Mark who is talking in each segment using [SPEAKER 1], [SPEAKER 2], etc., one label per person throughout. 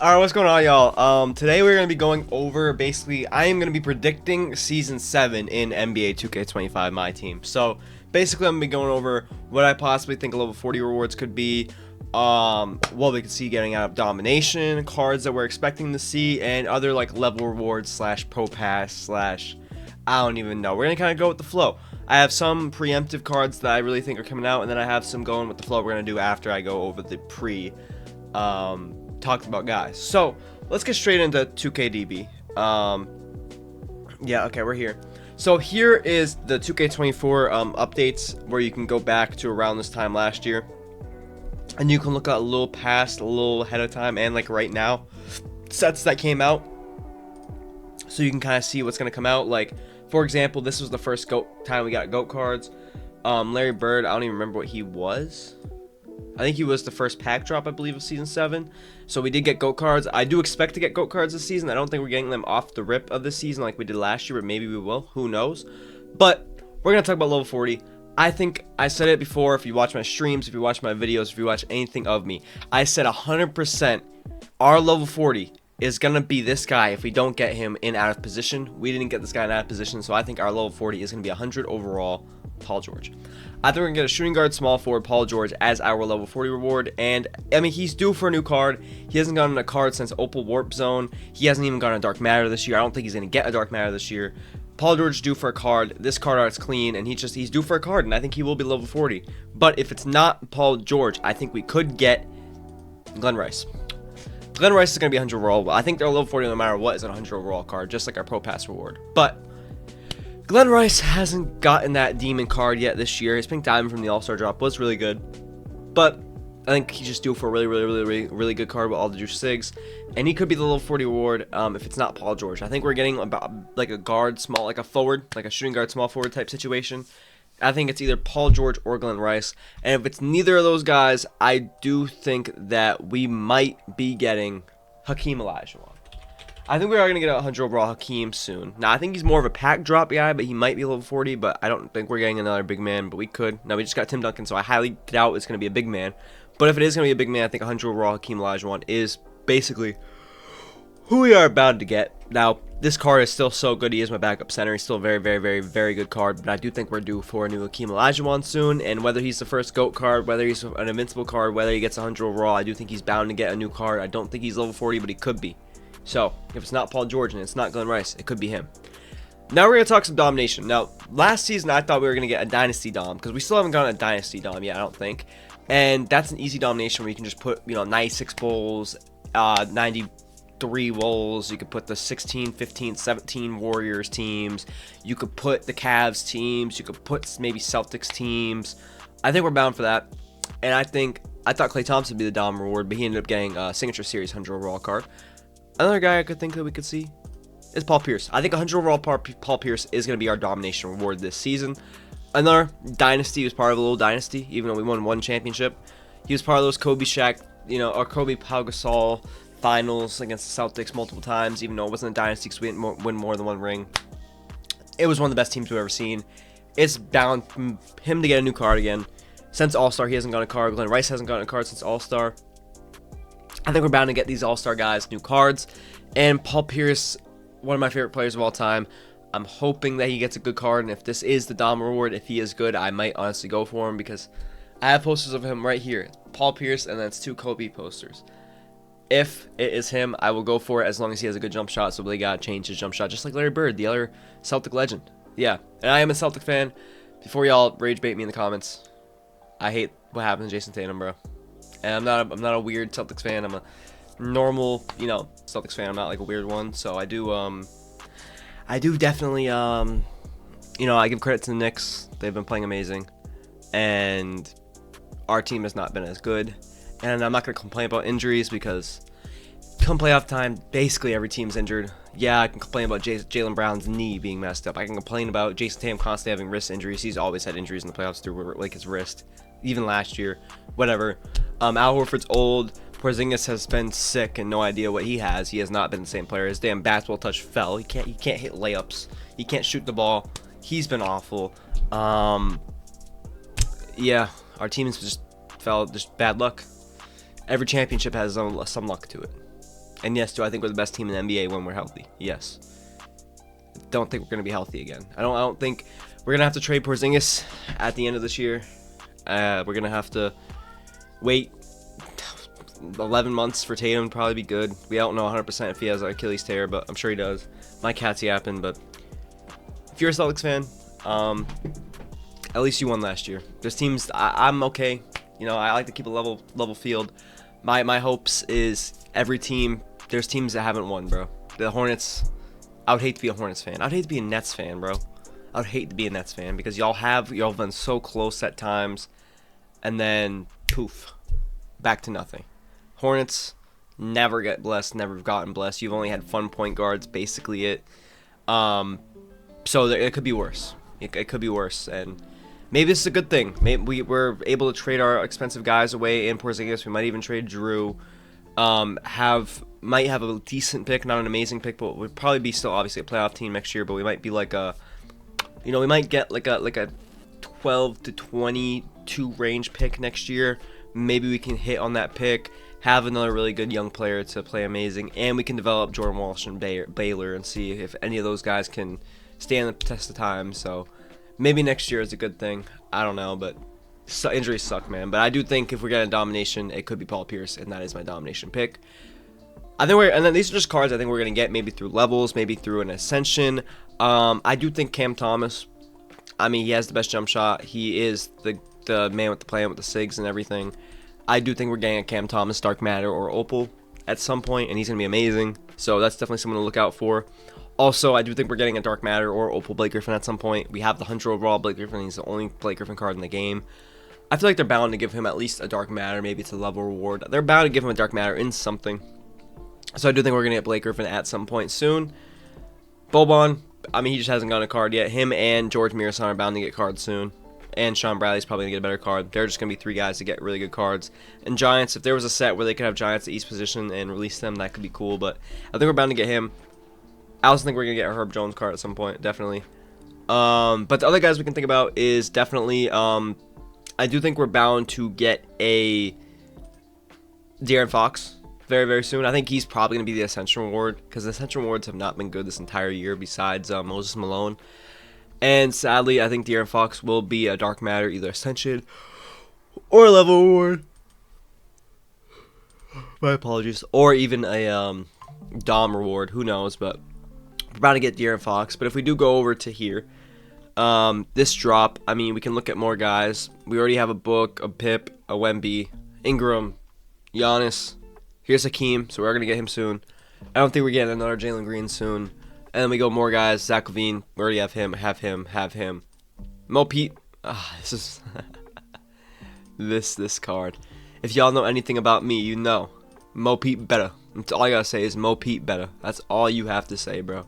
[SPEAKER 1] Alright, what's going on, y'all? Today we're going to be going over, basically, I am going to be predicting Season 7 in NBA 2k25, my team. So, basically, I'm going to be going over what I possibly think level 40 rewards could be, what we could see getting out of Domination, cards that we're expecting to see, and other, like, level rewards slash pro pass slash, I don't even know. We're going to kind of go with the flow. I have some preemptive cards that I really think are coming out, and then I have some going with the flow we're going to do after I go over the talked about guys. So let's get straight into 2KDB. Yeah, okay, we're here. So here is the 2K24 updates where you can go back to around this time last year, and you can look at a little past, a little ahead of time, and like right now sets that came out, so you can kind of see what's going to come out. Like, for example, this was the first GOAT time we got GOAT cards. Larry Bird, I don't even remember what he was. I think he was the first pack drop, I believe, of Season 7. So we did get GOAT cards. I do expect to get GOAT cards this season. I don't think we're getting them off the rip of this season like we did last year, but maybe we will. Who knows? But we're going to talk about level 40. I think I said it before. If you watch my streams, if you watch my videos, if you watch anything of me, I said 100% our level 40 is going to be this guy if we don't get him in out of position. We didn't get this guy in out of position, so I think our level 40 is going to be 100 overall, Paul George. I think we're going to get a shooting guard, small forward, Paul George as our level 40 reward. And, I mean, he's due for a new card. He hasn't gotten a card since Opal Warp Zone. He hasn't even gotten a Dark Matter this year. I don't think he's going to get a Dark Matter this year. Paul George is due for a card. This card art's clean, and he's due for a card, and I think he will be level 40. But if it's not Paul George, I think we could get Glenn Rice. Glenn Rice is going to be 100 overall. I think their level 40 no matter what is a 100 overall card, just like our Pro Pass reward. But Glenn Rice hasn't gotten that demon card yet this year. His pink diamond from the All-Star drop was really good, but I think he's just due for a really good card with all the juice sigs, and he could be the level 40 reward if it's not Paul George. I think we're getting about like a guard, small, like a forward, like a shooting guard, small forward type situation. I think it's either Paul George or Glenn Rice, and if it's neither of those guys, I do think that we might be getting Hakeem Olajuwon. I think we are going to get a 100 overall Hakeem soon. Now, I think he's more of a pack drop guy, but he might be level 40, but I don't think we're getting another big man, but we could. Now, we just got Tim Duncan, so I highly doubt it's going to be a big man. But if it is going to be a big man, I think 100 overall Hakeem Olajuwon is basically who we are about to get. Now, this card is still so good. He is my backup center. He's still a very good card, but I do think we're due for a new Hakeem Olajuwon soon, and whether he's the first GOAT card, whether he's an invincible card, whether he gets 100 overall, I do think he's bound to get a new card. I don't think he's level 40, but he could be. So, if it's not Paul George and it's not Glenn Rice, it could be him. Now we're going to talk some domination. Now, last season I thought we were going to get a Dynasty Dom, because we still haven't gotten a Dynasty Dom yet, I don't think. And that's an easy domination where you can just put, 96 Bulls, 93 Wolves, you could put the 16, 15, 17 Warriors teams, you could put the Cavs teams, you could put maybe Celtics teams. I think we're bound for that. And I thought Klay Thompson would be the Dom reward, but he ended up getting a Signature Series 100 overall card. Another guy I could think that we could see is Paul Pierce. I think 100 overall Paul Pierce is going to be our domination reward this season. Another dynasty, was part of a little dynasty, even though we won one championship. He was part of those Kobe Shaq, or Kobe Pau Gasol finals against the Celtics multiple times, even though it wasn't a dynasty because we didn't win more than one ring. It was one of the best teams we've ever seen. It's bound him to get a new card again. Since All-Star, he hasn't gotten a card. Glenn Rice hasn't gotten a card since All-Star. I think we're bound to get these All-Star guys new cards. And Paul Pierce, one of my favorite players of all time. I'm hoping that he gets a good card. And if this is the Dom reward, if he is good, I might honestly go for him because I have posters of him right here. Paul Pierce, and that's 2 Kobe posters. If it is him, I will go for it as long as he has a good jump shot. So they got to change his jump shot, just like Larry Bird, the other Celtic legend. Yeah, and I am a Celtic fan. Before y'all rage bait me in the comments, I hate what happened to Jason Tatum, bro. And I'm not a weird Celtics fan. I'm a normal, Celtics fan. I'm not like a weird one. So I do definitely, I give credit to the Knicks. They've been playing amazing, and our team has not been as good. And I'm not gonna complain about injuries because come playoff time, basically every team's injured. Yeah, I can complain about Jaylen Brown's knee being messed up. I can complain about Jason Tatum constantly having wrist injuries. He's always had injuries in the playoffs through like his wrist, even last year. Whatever. Al Horford's old. Porzingis has been sick and no idea what he has. He has not been the same player. His damn basketball touch fell. He can't hit layups. He can't shoot the ball. He's been awful. Yeah, our team just fell just bad luck. Every championship has some luck to it. And yes, do I think we're the best team in the NBA when we're healthy? Yes. Don't think we're going to be healthy again. I don't think we're going to have to trade Porzingis at the end of this year. We're going to have to wait 11 months for Tatum to probably be good. We don't know 100% if he has an Achilles tear, but I'm sure he does. My cat's yapping, but if you're a Celtics fan, at least you won last year. There's teams, I'm okay. You know, I like to keep a level field. My hopes is every team, there's teams that haven't won, bro. The Hornets, I would hate to be a Hornets fan. I'd hate to be a Nets fan, bro. I would hate to be a Nets fan because y'all been so close at times, and then poof, back to nothing. Hornets never get blessed, never gotten blessed. You've only had fun point guards, basically it. So it could be worse. It could be worse, and maybe this is a good thing. Maybe we're able to trade our expensive guys away in Porzingis. We might even trade Drew. Might have a decent pick, not an amazing pick, but we'd probably be still obviously a playoff team next year. But we might be like a, you know, we might get like a 12 to 22 range pick next year. Maybe we can hit on that pick, have another really good young player to play amazing, and we can develop Jordan Walsh and Baylor and see if any of those guys can stand the test of time. So maybe next year is a good thing. I don't know, but injuries suck, man. But I do think if we're getting domination, it could be Paul Pierce, and that is my domination pick. And then these are just cards I think we're gonna get maybe through levels, maybe through an ascension. I do think Cam Thomas, I mean, he has the best jump shot. He is the man with the plan with the SIGs and everything. I do think we're getting a Cam Thomas, Dark Matter, or Opal at some point, and he's gonna be amazing. So that's definitely someone to look out for. Also, I do think we're getting a Dark Matter or Opal Blake Griffin at some point. We have the 100 overall Blake Griffin. He's the only Blake Griffin card in the game. I feel like they're bound to give him at least a Dark Matter. Maybe it's a level reward. They're bound to give him a Dark Matter in something. So I do think we're going to get Blake Griffin at some point soon. Boban, I mean, he just hasn't gotten a card yet. Him and George Mirasan are bound to get cards soon. And Sean Bradley's probably going to get a better card. They're just going to be three guys to get really good cards. And Giants, if there was a set where they could have Giants at each position and release them, that could be cool. But I think we're bound to get him. I also think we're going to get a Herb Jones card at some point, definitely. But the other guys we can think about is definitely, I do think we're bound to get a De'Aaron Fox very, very soon. I think he's probably going to be the Ascension Reward because the Ascension Rewards have not been good this entire year besides Moses Malone. And sadly, I think De'Aaron Fox will be a Dark Matter, either Ascension or a Level Reward. My apologies. Or even a Dom Reward. Who knows, but we're about to get De'Aaron Fox. But if we do go over to here, this drop, I mean, we can look at more guys. We already have a Book, a Pip, a Wemby, Ingram, Giannis. Here's Hakeem, so we're going to get him soon. I don't think we're getting another Jalen Green soon. And then we go more guys. Zach LaVine, we already have him. Mo Pete. This is this card. If y'all know anything about me, you know. Mo Pete better. That's all I got to say is Mo Pete better. That's all you have to say, bro.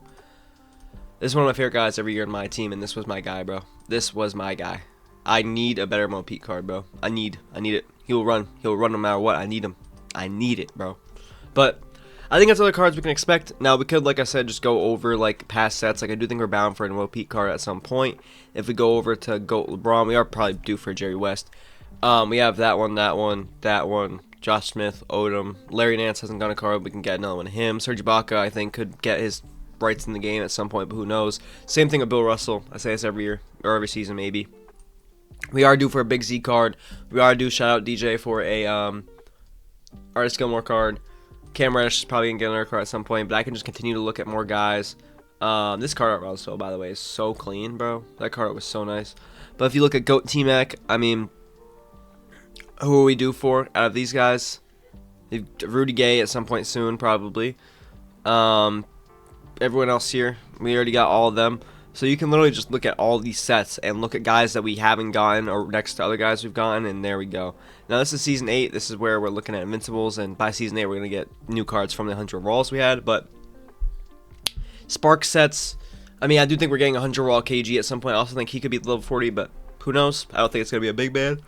[SPEAKER 1] This is one of my favorite guys every year in my team, and this was my guy, bro. This was my guy. I need a better Mo Pete card, bro. I need it. He'll run no matter what. I need him. I need it, bro. But I think that's other cards we can expect. Now, we could, like I said, just go over like past sets. Like I do think we're bound for a Mo Pete card at some point. If we go over to GOAT LeBron, we are probably due for Jerry West. We have that one, Josh Smith, Odom. Larry Nance hasn't got a card. We can get another one of him. Serge Ibaka, I think, could get his rights in the game at some point, but who knows. Same thing with Bill Russell. I say this every year, or every season maybe. We are due for a Big Z card. We are due, shout out DJ, for a Artist Gilmore card. Cam Reddish is probably going to get another card at some point, but I can just continue to look at more guys. This card art also, by the way, is so clean, bro. That card art was so nice. But if you look at GOAT T-Mac, I mean, who are we due for out of these guys? Rudy Gay at some point soon, probably. Everyone else here, we already got all of them. So you can literally just look at all these sets and look at guys that we haven't gotten or next to other guys we've gotten, and there we go. Now this is Season 8. This is where we're looking at Invincibles, and by Season 8 we're going to get new cards from the 100 Rawls we had. But Spark sets, I mean, I do think we're getting a 100 Raw KG at some point. I also think he could be level 40, but who knows? I don't think it's going to be a big man.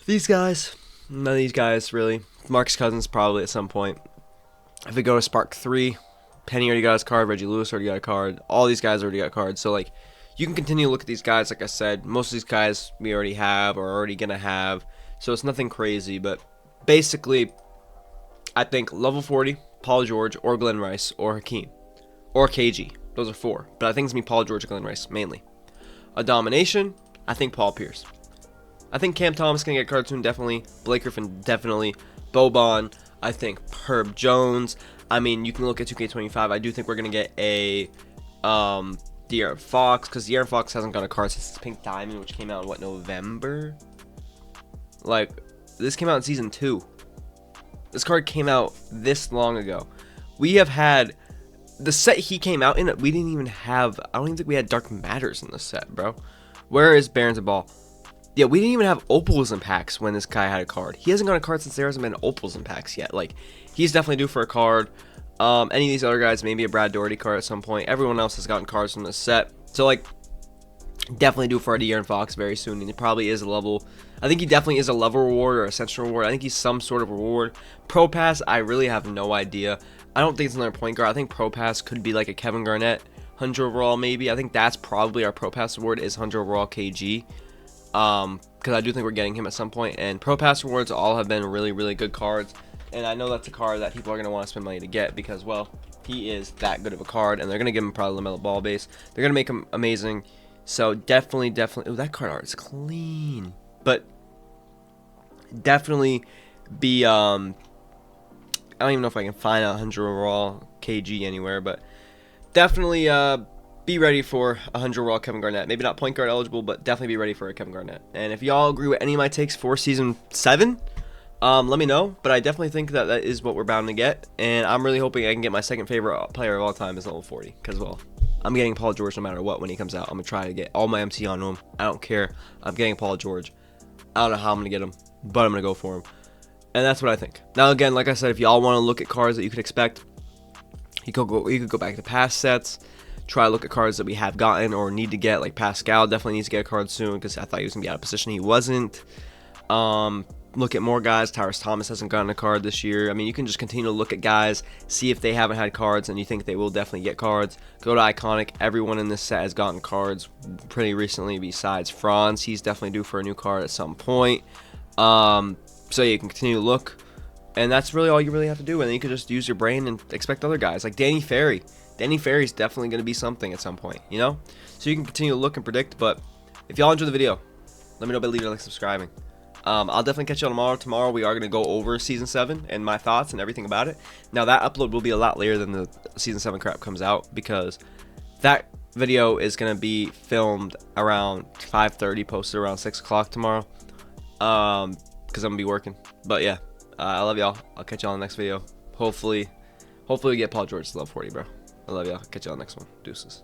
[SPEAKER 1] These guys, none of these guys really. Marcus Cousins probably at some point. If we go to Spark 3, Penny already got his card. Reggie Lewis already got a card. All these guys already got cards. So, like, you can continue to look at these guys. Like I said, most of these guys we already have or are already going to have. So, it's nothing crazy. But, basically, I think level 40, Paul George or Glenn Rice or Hakeem or KG. Those are 4. But I think it's going to be Paul George or Glenn Rice mainly. A domination, I think Paul Pierce. I think Cam Thomas can get a card soon, definitely. Blake Griffin, definitely. Boban, I think Herb Jones. I mean, you can look at 2K25. I do think we're going to get a De'Aaron Fox, because De'Aaron Fox hasn't got a card since Pink Diamond, which came out in, what, November? Like, this came out in Season 2. This card came out this long ago. We have had... The set he came out in, we didn't even have... I don't even think we had Dark Matters in the set, bro. Where is Barons of Ball? Yeah, we didn't even have Opals in packs when this guy had a card. He hasn't got a card since there hasn't been Opals in packs yet. Like, he's definitely due for a card. Any of these other guys, maybe a Brad Doherty card at some point. Everyone else has gotten cards from this set. So, like, definitely due for a De'Aaron Fox very soon. And he probably is a level... I think he definitely is a level reward or a central reward. I think he's some sort of reward. Pro Pass, I really have no idea. I don't think it's another point guard. I think Pro Pass could be like a Kevin Garnett 100 overall maybe. I think that's probably our Pro Pass award is 100 overall KG. Because I do think we're getting him at some point. And Pro Pass rewards all have been really, really good cards. And I know that's a card that people are going to want to spend money to get because, well, he is that good of a card. And they're going to give him probably LaMelo Ball base. They're going to make him amazing. So definitely. Ooh, that card art is clean. But definitely be... I don't even know if I can find a 100 overall KG anywhere. But definitely... be ready for 100 overall Kevin Garnett. Maybe not point guard eligible, but definitely be ready for a Kevin Garnett. And if y'all agree with any of my takes for Season 7, let me know. But I definitely think that that is what we're bound to get. And I'm really hoping I can get my second favorite player of all time is level 40. Because, well, I'm getting Paul George no matter what when he comes out. I'm going to try to get all my MC on him. I don't care. I'm getting Paul George. I don't know how I'm going to get him, but I'm going to go for him. And that's what I think. Now, again, like I said, if y'all want to look at cards that you could expect, you could go back to past sets. Try to look at cards that we have gotten or need to get, like Pascal definitely needs to get a card soon because I thought he was going to be out of position. He wasn't. Look at more guys. Tyrus Thomas hasn't gotten a card this year. I mean, you can just continue to look at guys, see if they haven't had cards and you think they will definitely get cards. Go to Iconic. Everyone in this set has gotten cards pretty recently besides Franz. He's definitely due for a new card at some point. So you can continue to look. And that's really all you really have to do. And then you can just use your brain and expect other guys. Like Danny Ferry. Danny Ferry is definitely going to be something at some point, you know? So you can continue to look and predict. But if y'all enjoyed the video, let me know by leaving a like, subscribing. I'll definitely catch y'all tomorrow. Tomorrow we are going to go over Season 7 and my thoughts and everything about it. Now that upload will be a lot later than the Season 7 crap comes out. Because that video is going to be filmed around 5:30, posted around 6 o'clock tomorrow. Because I'm going to be working. But yeah, I love y'all. I'll catch y'all in the next video. Hopefully we get Paul George to level 40, bro. I love y'all. Catch y'all next one. Deuces.